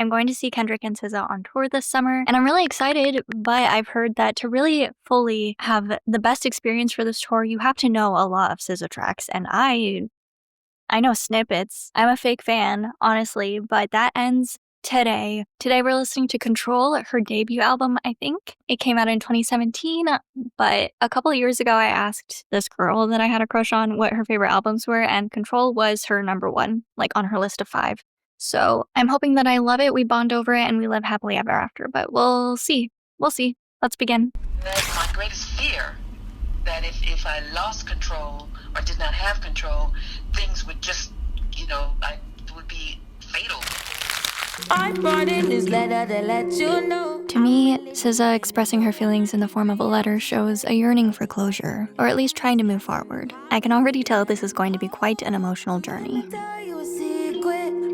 I'm going to see Kendrick and SZA on tour this summer, and I'm really excited, but I've heard that to really fully have the best experience for this tour, you have to know a lot of SZA tracks, and I know snippets. I'm a fake fan, honestly, but that ends today. Today we're listening to Control, her debut album, I think. It came out in 2017, but a couple of years ago I asked this girl that I had a crush on what her favorite albums were, and Control was her number one, like on her list of 5. So I'm hoping that I love it, we bond over it, and we live happily ever after, but we'll see. We'll see. Let's begin. That's my greatest fear, that if I lost control or did not have control, things would just, it would be fatal. I brought in this letter to let you know. To me, SZA expressing her feelings in the form of a letter shows a yearning for closure, or at least trying to move forward. I can already tell this is going to be quite an emotional journey.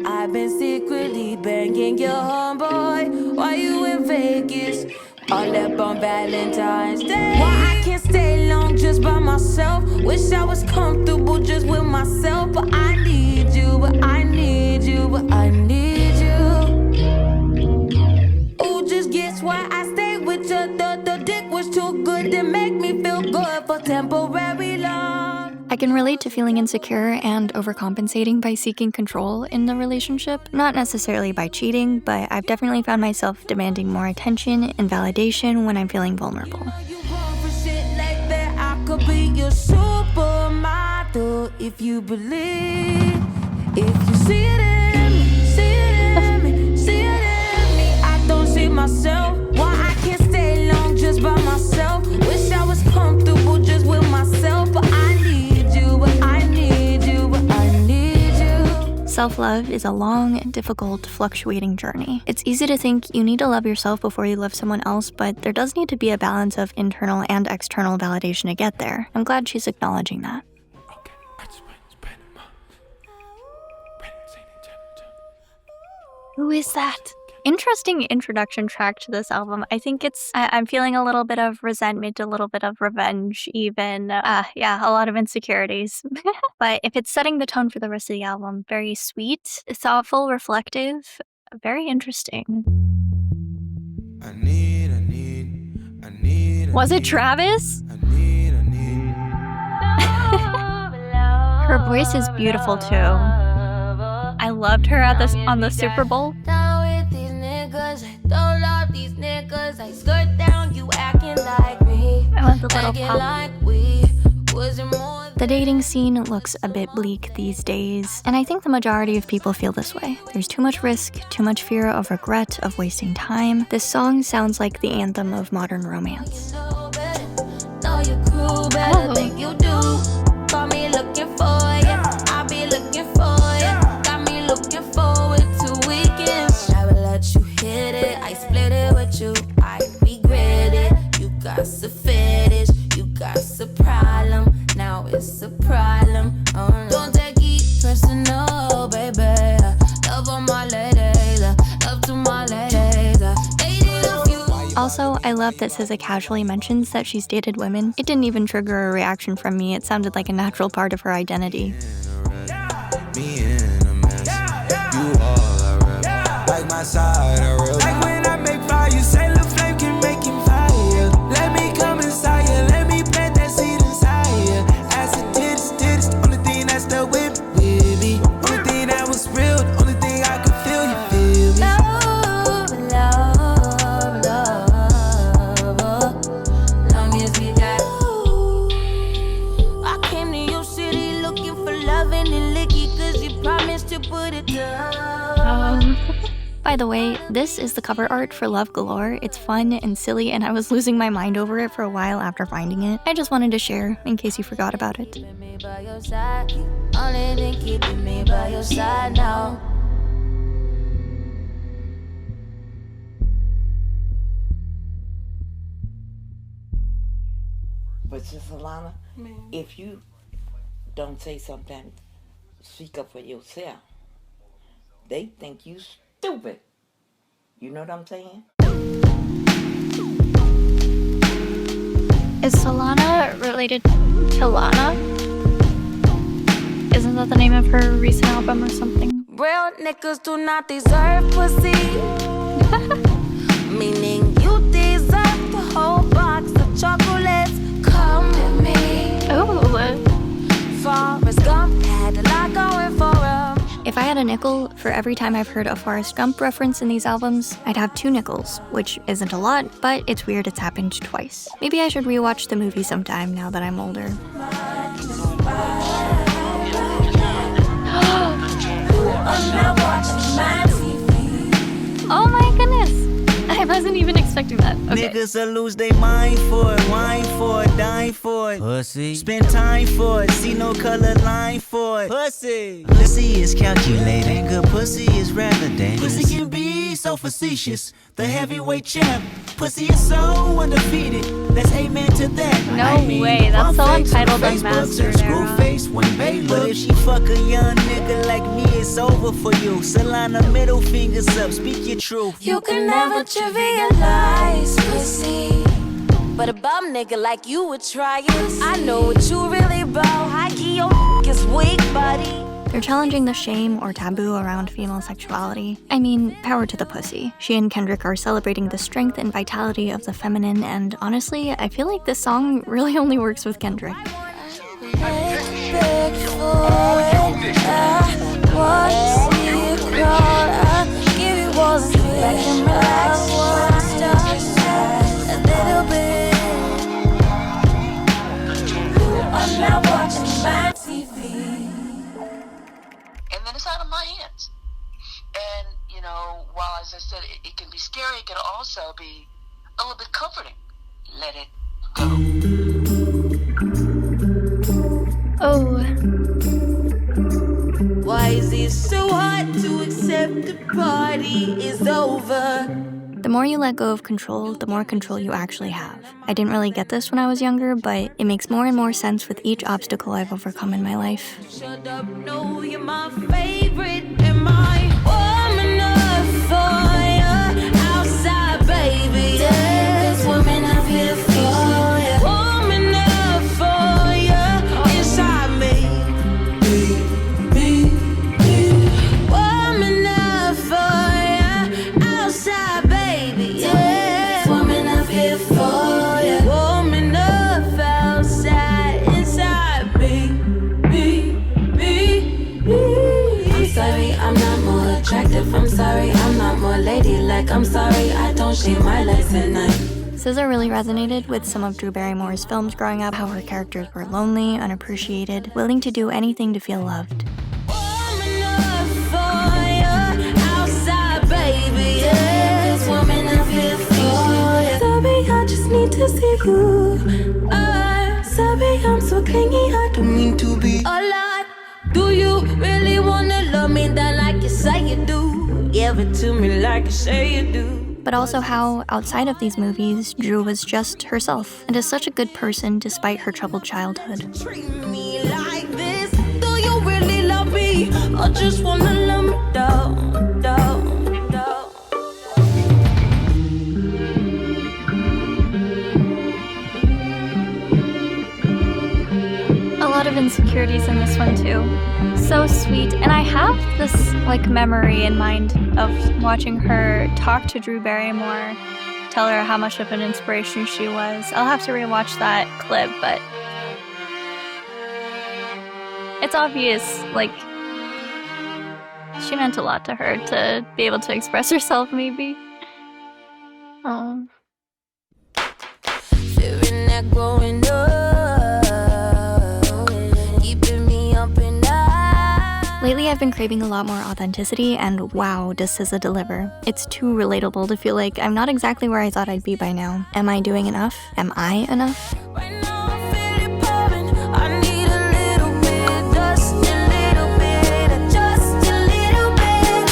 I've been secretly banging your homeboy while you in Vegas, all up on Valentine's Day. Why I can't stay long just by myself? Wish I was comfortable just with myself, but I need you, but I need you, but I need you. Ooh, just guess why I stayed with you. The dick was too good to make me feel good for temporary love. I can relate to feeling insecure and overcompensating by seeking control in the relationship. Not necessarily by cheating, but I've definitely found myself demanding more attention and validation when I'm feeling vulnerable. You want for shit like that, I could be your supermodel if you believe. If you see it in me, see it in me, see it in me. I don't see myself. Why I can't stay long just by myself? Wish I was comfortable just with myself, but I need you, but I need you, but I need you. Self-love is a long, difficult, fluctuating journey. It's easy to think you need to love yourself before you love someone else, but there does need to be a balance of internal and external validation to get there. I'm glad she's acknowledging that. Who is that? Interesting introduction track to this album. I think I'm feeling a little bit of resentment, a little bit of revenge even. A lot of insecurities. But if it's setting the tone for the rest of the album, very sweet, thoughtful, reflective, very interesting. Was it Travis? Her voice is beautiful too. I loved her on the Super Bowl. Don't love these niggas. I skirt down, you acting like me. I love the little pop. Like we wasn't more. The dating scene looks a bit bleak these days, and I think the majority of people feel this way. There's too much risk, too much fear of regret, of wasting time. This song sounds like the anthem of modern romance. Know your crew better than you do. Call me looking for ya. I'll be looking for ya. Got me looking forward to weekends. I will let you hit it. I split it with you. I regret it. You got a fetish. You got a problem. Now it's a problem. Oh, no. Don't take it personal, baby. Love on my ladies. Love to my ladies. Dated a few. Also, I love that SZA casually mentions that she's dated women. It didn't even trigger a reaction from me. It sounded like a natural part of her identity. Like my side, like when I make fire, you say the flame can make him fire. Let me come inside you, let me plant that seed inside you. Acid titties, only thing that's stuck with me. Only thing that was real, only thing I could feel, you feel me. Love, long as we got. I came to your city looking for love and licky, cause you promised to put it down. By the way, this is the cover art for Love Galore. It's fun and silly, and I was losing my mind over it for a while after finding it. I just wanted to share, in case you forgot about it. Keeping me by your side, only thing keeping me by your side now. But just Alana, if you don't say something, speak up for yourself, they think you stupid. You know what I'm saying? Is Solana related to Lana? Isn't that the name of her recent album or something? Real niggas do not deserve pussy. nickel for every time I've heard a Forrest Gump reference in these albums, I'd have 2 nickels, which isn't a lot, but it's weird it's happened twice. Maybe I should rewatch the movie sometime now that I'm older. Oh my goodness! I wasn't even expecting that. Okay. Niggas will lose their mind for it, wine for it, dine for it. Pussy. Spend time for it, see no color line for it. Pussy. Pussy is calculating, good pussy is rather dangerous. Pussy can be so facetious, the heavyweight champ. Pussy is so undefeated, let's amen to that. No way, that's so Untitled Unmastered era. But if she fuck a young nigga like me, it's over for you. Solana, middle fingers up, speak your truth. You can never trivialize pussy, but a bum nigga like you would try it. I know what you really about. I give your is weak, buddy. They're challenging the shame or taboo around female sexuality. I mean, power to the pussy. She and Kendrick are celebrating the strength and vitality of the feminine, and honestly, I feel like this song really only works with Kendrick. And then it's out of my hands. And, you know, while, as I said, it can be scary, it can also be a little bit comforting. Let it go. Oh. Why is it so hard to accept the party is over? The more you let go of control, the more control you actually have. I didn't really get this when I was younger, but it makes more and more sense with each obstacle I've overcome in my life. Shut up, no, you're my favorite. Am I warm enough for you? Outside, baby. This woman I'm here for you. Warm enough for you. Inside me. Warm enough for you. Outside, baby. This woman I'm here for you. Warm enough outside, inside me. I'm sorry, I'm not more attractive. I'm sorry, I'm not more ladylike. I'm sorry, I don't shave my legs at night. SZA really resonated with some of Drew Barrymore's films growing up, how her characters were lonely, unappreciated, willing to do anything to feel loved. Warm enough for you, outside, baby. Yeah, this woman I'm here for you. Sorry, I just need to see you. Sorry, I'm so clingy, I don't mean to be a lot. Do you really wanna love me that like you say you do? Give it to me like you say you do. But also how, outside of these movies, Drew was just herself, and is such a good person despite her troubled childhood. Treat me like this. Do you really love me? I just wanna love me down, down, down. A lot of insecurities in this one too. So sweet. And I have this memory in mind of watching her talk to Drew Barrymore, tell her how much of an inspiration she was. I'll have to rewatch that clip, but it's obvious, she meant a lot to her to be able to express herself, maybe. Oh. Fearing that growing up, keeping me up and down. Lately, I've been craving a lot more authenticity, and wow, does SZA deliver. It's too relatable to feel like I'm not exactly where I thought I'd be by now. Am I doing enough? Am I enough? Right now I feel it pouring. I need a little bit, just a little bit, just a little bit.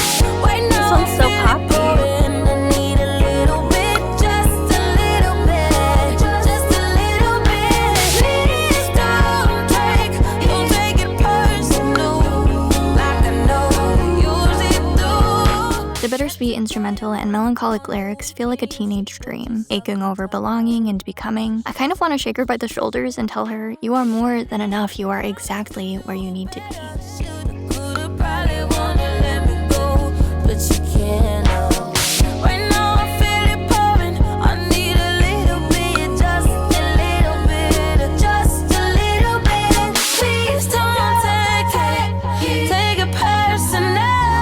Right now This one's so poppy. I need a little bit, just a little bit, just a little bit. Please don't take it personal, like I know you usually do. The bittersweet instrumental and melancholic lyrics feel like a teenage dream, aching over belonging and becoming. I kind of want to shake her by the shoulders and tell her, you are more than enough, you are exactly where you need to be. Could've probably wanna let me go, but you can't. Right now I feel it pouring. I need a little bit, just a little bit, just a little bit. Please don't take it personal.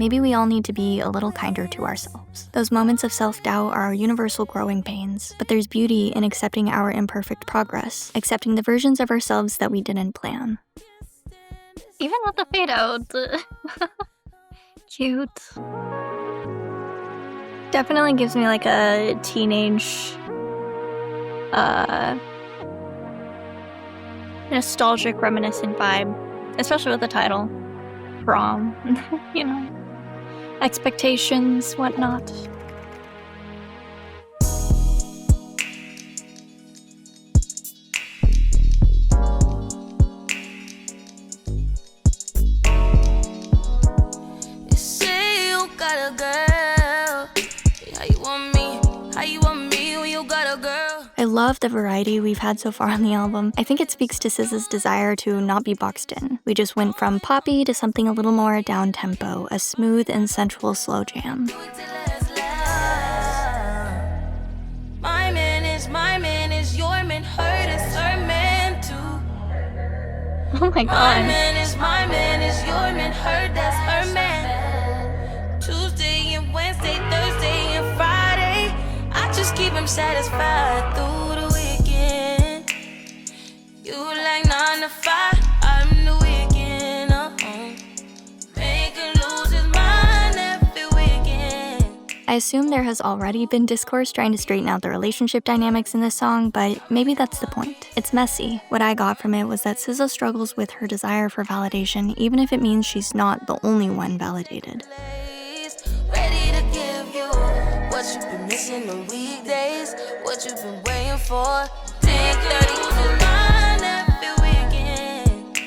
maybe we all need to be a little kinder to ourselves. Those moments of self-doubt are our universal growing pains, but there's beauty in accepting our imperfect progress, accepting the versions of ourselves that we didn't plan. Even with the fade out. Cute. Definitely gives me like a teenage, nostalgic, reminiscent vibe, especially with the title. Prom, you know, expectations, whatnot. You say you got a girl. How you want me? How you want me when you got a girl? I love the variety we've had so far on the album. I think it speaks to SZA's desire to not be boxed in. We just went from poppy to something a little more down-tempo, a smooth and sensual slow jam. My man is your man, her is her man too. Oh my god. My man is your man, her that's her man. Tuesday and Wednesday, Thursday and Friday, I just keep him satisfied through the weekend. You like 9 to 5, I'm the weekend. Make him lose his mind every weekend. I assume there has already been discourse trying to straighten out the relationship dynamics in this song, but maybe that's the point. It's messy. What I got from it was that SZA struggles with her desire for validation, even if it means she's not the only one validated. Ready to give you what you've been missing on weekdays, what you've been waiting for. 10:30 to 9 every weekend.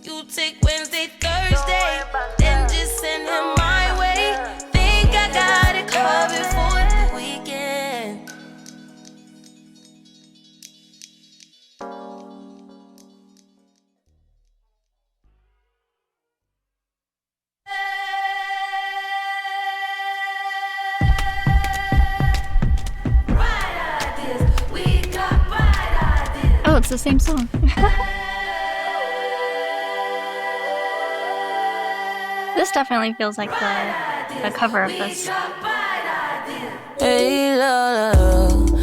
You take Wednesday, Thursday, then just send him my way. Think I got it covered for the weekend. Oh, it's the same song. This definitely feels like the cover of this. Hey, love,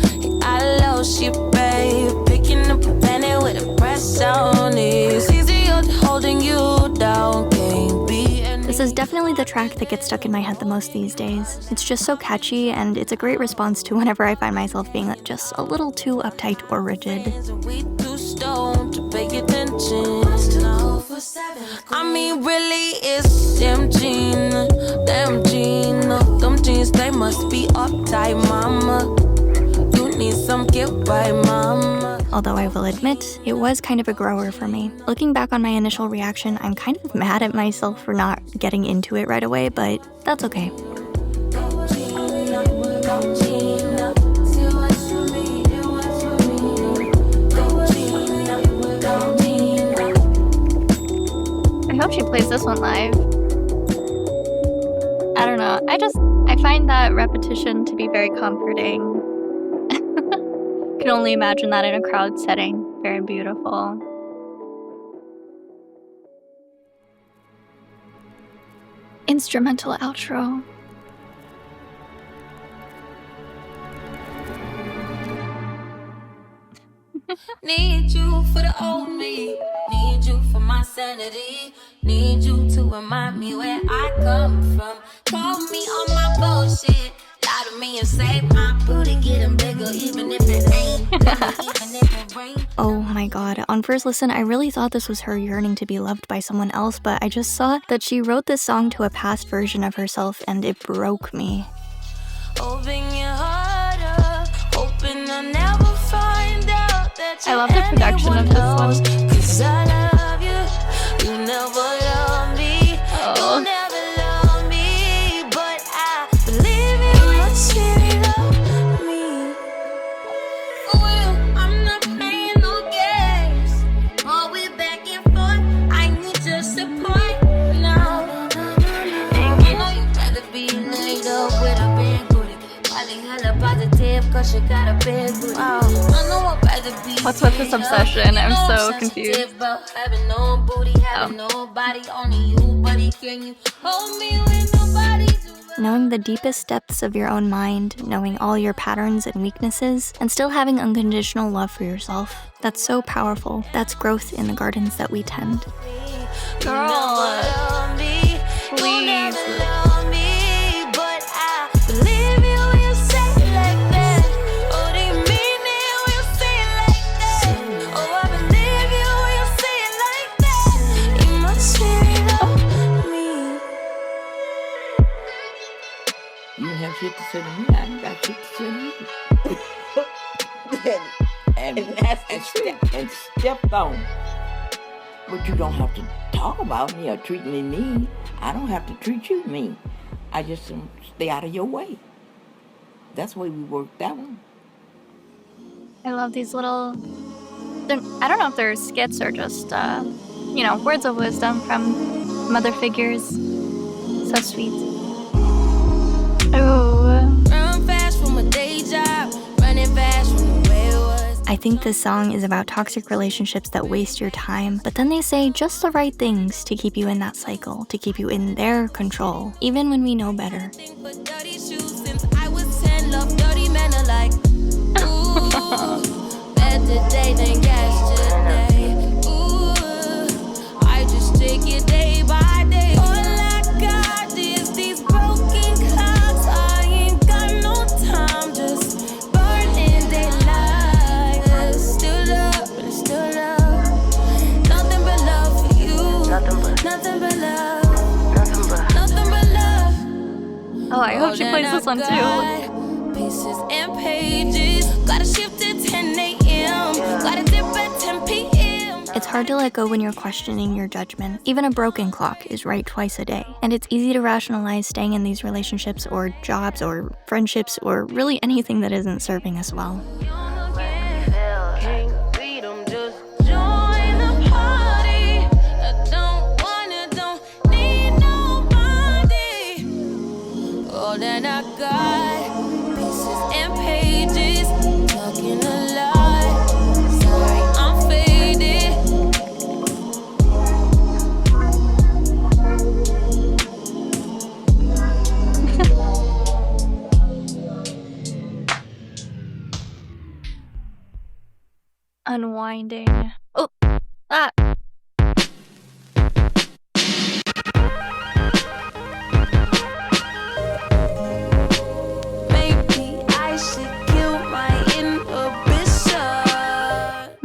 I love she babe. Picking up a planet with a press on it. It's easier holding you down. Can't be any. This is definitely the track that gets stuck in my head the most these days. It's just so catchy, and it's a great response to whenever I find myself being just a little too uptight or rigid. We too stoned to pay attention. I mean, really, it's them jeans. Them jeans, they must be uptight, mama. You need some get right, mama. Although I will admit, it was kind of a grower for me. Looking back on my initial reaction, I'm kind of mad at myself for not getting into it right away, but that's okay. I hope she plays this one live. I don't know. I find that repetition to be very comforting. Can only imagine that in a crowd setting. Very beautiful. Instrumental outro. Need you for the old me. Need you for my sanity. Need you to remind me where I come from. Call me on my bullshit. Lie to me and say my booty getting bigger, even if it ain't. Even if it rain. Oh my god. On first listen, I really thought this was her yearning to be loved by someone else, but I just saw that she wrote this song to a past version of herself, and it broke me. Open your heart up, hoping I'll never find out that I love the production of this one. 'Cause I love you, you never love me. Oh. You never love me, but I believe you must really love me. For real, I'm not playing no games. Always back and forth, I need your support now. I know you better be laid up with a big booty. Probably hella positive, 'cause you got a big booty. I know I'd rather be. What's with this obsession? I'm so confused. About having no booty, having nobody, only you, buddy. Can you hold me when nobody's around? Knowing the deepest depths of your own mind, knowing all your patterns and weaknesses, and still having unconditional love for yourself. That's so powerful. That's growth in the gardens that we tend. Girl, please. You don't have shit to say to me. I ain't got shit to say to you. and stepped on. But you don't have to talk about me or treat me mean. I don't have to treat you mean. I just stay out of your way. That's the way we worked that one. I love these little... I don't know if they're skits or just, words of wisdom from mother figures. So sweet. Oh. Run fast from a day job, running fast from the way it was. I think this song is about toxic relationships that waste your time, but then they say just the right things to keep you in that cycle, to keep you in their control, even when we know better. For dirty shoes since I was 10, love dirty men alike. Ooh, better day than yesterday. Ooh, I just take it day by day. All I got is these broken clocks. I ain't got no time, just burning daylight. It's still up and it's still up. Nothing but love for you. Nothing but love. Nothing but love. Oh, I hope she plays this one too. Pieces and pages. Gotta shift at 10 a.m. Gotta dip at 10 p.m. It's hard to let go when you're questioning your judgment. Even a broken clock is right twice a day. And it's easy to rationalize staying in these relationships or jobs or friendships or really anything that isn't serving us well. All that I got, pieces and pages, talking a lot. Sorry, I'm faded. Unwinding. Oh, ah.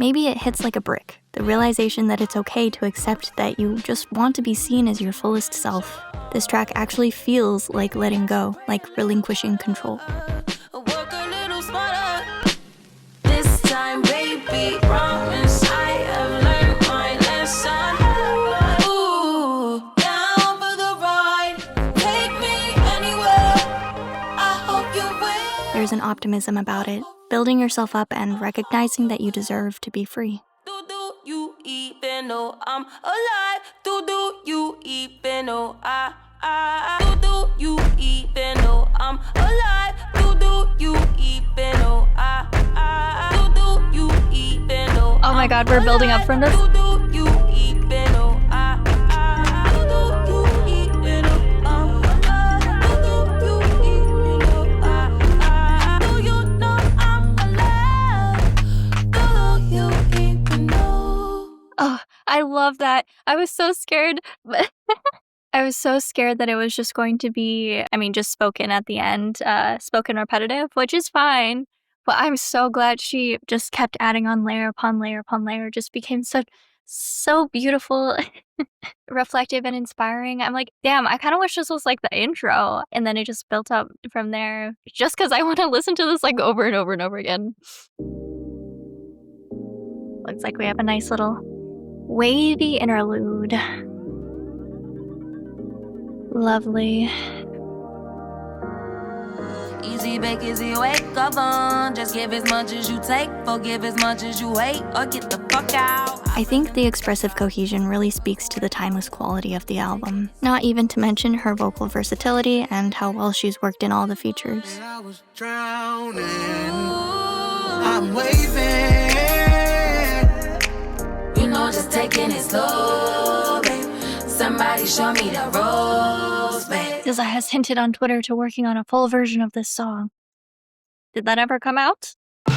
Maybe it hits like a brick, the realization that it's okay to accept that you just want to be seen as your fullest self. This track actually feels like letting go, like relinquishing control. Work a little smarter. This time, baby, promise I have learned my lesson. Ooh, down for the ride. Take me anywhere. I hope you will. There's an optimism about it, building yourself up and recognizing that you deserve to be free. Do you even know I'm alive? Do you even know do you even know I'm alive? Do you even know do you even know? Oh my god, we're building up from this. Do you even know do you even know I'm alive? Do you even know do you know I'm alive? Do you even know? Oh, I love that. I was so scared. I was so scared that it was just going to be, just spoken at the end, spoken repetitive, which is fine. But I'm so glad she just kept adding on layer upon layer upon layer. Just became so beautiful, reflective, and inspiring. I'm like, damn, I kind of wish this was like the intro. And then it just built up from there, just because I want to listen to this like over and over and over again. Looks like we have a nice little wavy interlude. Lovely. Easy bake, easy wake up on. Just give as much as you take, forgive as much as you hate, or get the fuck out. I think the expressive cohesion really speaks to the timeless quality of the album. Not even to mention her vocal versatility and how well she's worked in all the features. I was drowning. I'm waving. You know, just taking it slow, babe. somebody show me the ropes, babe. SZA has hinted on Twitter to working on a full version of this song. Did that ever come out? You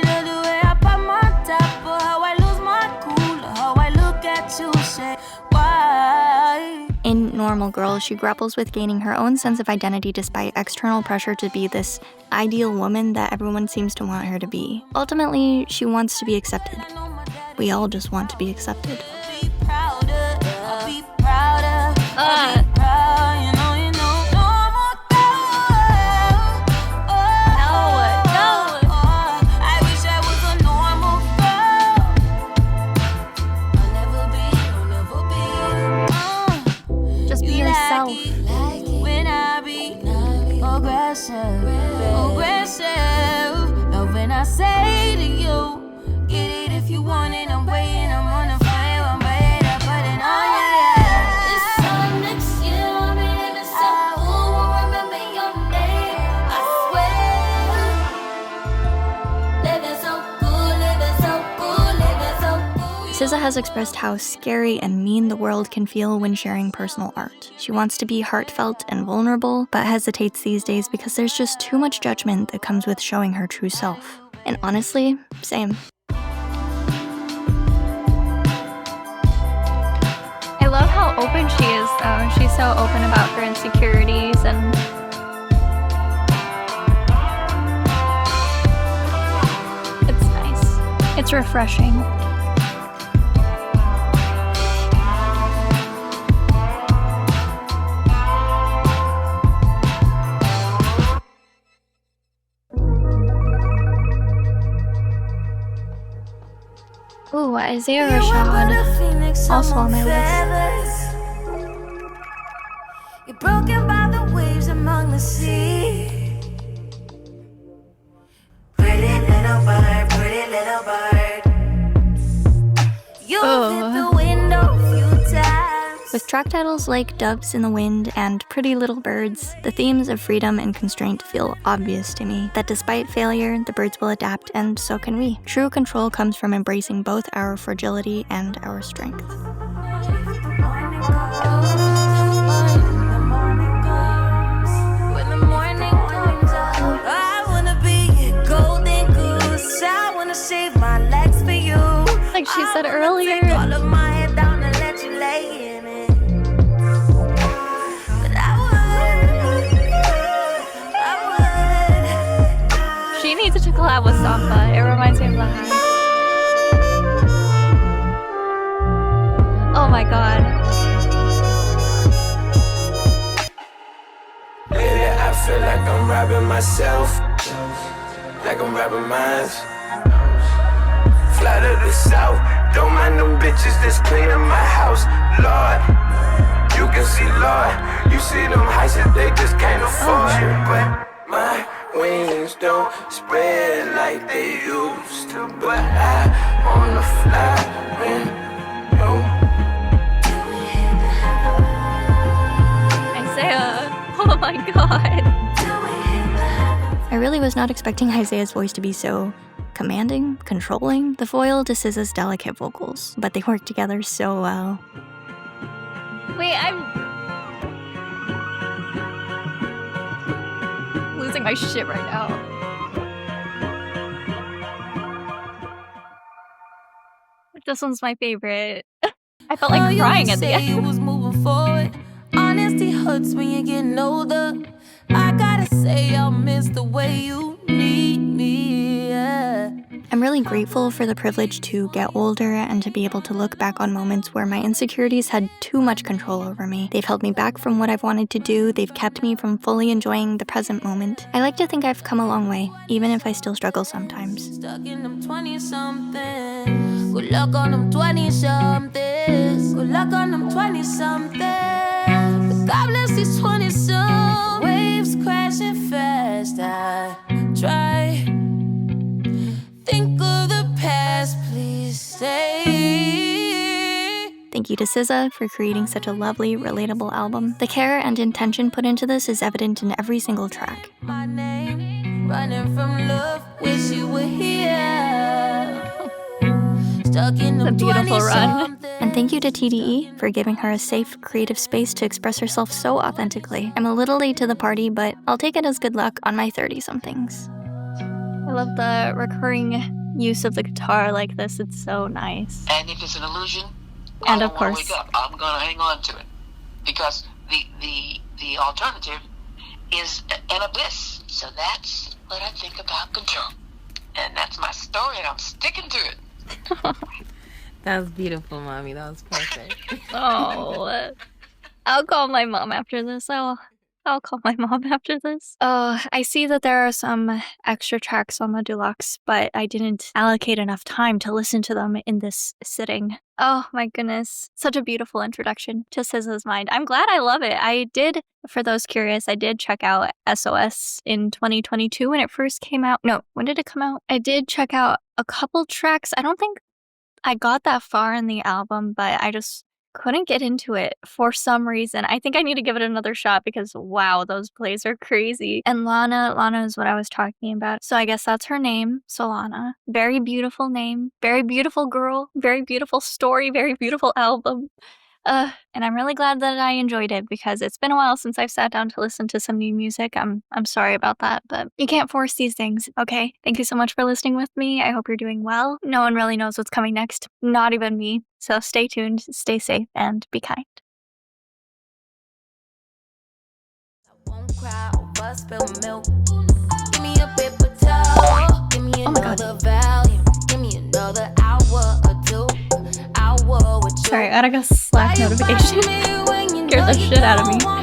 know the way I pop my top, or how I lose my cool, or how I look at you, say, why? In Normal Girl, she grapples with gaining her own sense of identity despite external pressure to be this ideal woman that everyone seems to want her to be. Ultimately, she wants to be accepted. We all just want to be accepted. Be prouder, I'll be prouder, I'll be proud, you know, normal girl. I wish I was a normal girl. I'll never be. Just be yourself. When I be aggressive. Love when I say to you, get it if you want it. I'm waiting, I'm on the flame, I'm ready to put it on you. This time next year, I'll be living so cool, won't remember your name. I swear, living so cool, living so cool, living so cool. SZA has expressed how scary and mean the world can feel when sharing personal art. She wants to be heartfelt and vulnerable, but hesitates these days because there's just too much judgment that comes with showing her true self. And honestly, same. I love how open she is, though. She's so open about her insecurities and it's nice. It's refreshing. Ooh, Isaiah Rashad, also on my list. You're broken by the waves among the sea. Pretty little bird, pretty little bird. You hit the window a few times. With track titles like Doves in the Wind and Pretty Little Birds, the themes of freedom and constraint feel obvious to me, that despite failure, the birds will adapt and so can we. True control comes from embracing both our fragility and our strength. When the morning comes up, I wanna be a golden goose. I wanna shave my legs for you. Like she said earlier. Take all of my hair down and let you lay in it. But I would. She needs to collab with Sampha. It reminds me of that. Oh my god. Lately I feel like I'm robbing myself, like I'm robbing mines. Fly to the south, don't mind them bitches that's cleaning my house. Lord, you can see Lord, you see them heights that they just can't afford. But my wings don't spread like they used to. But I wanna fly when you. Isaiah. Oh my god. I really was not expecting Isaiah's voice to be so commanding, controlling, the foil to SZA's delicate vocals, but they work together so well. Wait, I'm losing my shit right now. This one's my favorite. I felt like crying at the end. You was moving forward. Honesty hurts when you're getting older. I gotta say I'll miss the way you need me, yeah. I'm really grateful for the privilege to get older and to be able to look back on moments where my insecurities had too much control over me. They've held me back from what I've wanted to do. They've kept me from fully enjoying the present moment. I like to think I've come a long way, even if I still struggle sometimes. Stuck in them 20-something. Good luck on them 20-somethings. Good luck on them 20-somethings. God bless these 20-some. Waves crashing fast. I try. Think of the past, please stay. Thank you to SZA for creating such a lovely, relatable album. The care and intention put into this is evident in every single track. My name, running from love, wish you were here. stuck in It's a the beautiful run. 20-something. And thank you to TDE for giving her a safe, creative space to express herself so authentically. I'm a little late to the party, but I'll take it as good luck on my 30-somethings. I love the recurring use of the guitar like this. It's so nice. And if it's an illusion, And I of don't want to course- wake up. I'm going to hang on to it. Because the alternative is an abyss. So that's what I think about control. And that's my story, and I'm sticking to it. That was beautiful, Mommy. That was perfect. Oh, I'll call my mom after this. I'll call my mom after this. Oh, I see that there are some extra tracks on the deluxe, but I didn't allocate enough time to listen to them in this sitting. Oh my goodness. Such a beautiful introduction to SZA's Mind. I'm glad I love it. I did, for those curious, I did check out SOS in 2022 when it first came out. No, when did it come out? I did check out a couple tracks. I don't think I got that far in the album, but I just couldn't get into it for some reason. I think I need to give it another shot because wow, those plays are crazy. And Lana is what I was talking about. So I guess that's her name, Solana. Very beautiful name, very beautiful girl, very beautiful story, very beautiful album. And I'm really glad that I enjoyed it because it's been a while since I've sat down to listen to some new music. I'm sorry about that, but you can't force these things, okay? Thank you so much for listening with me. I hope you're doing well. No one really knows what's coming next, not even me. So stay tuned, stay safe, and be kind. Won't cry over spilled milk. Give me a paper towel. Give me Oh my God. another volume. Give me another hour or two. Hour with you. Sorry, I got a Slack notification. Scared the shit out of me.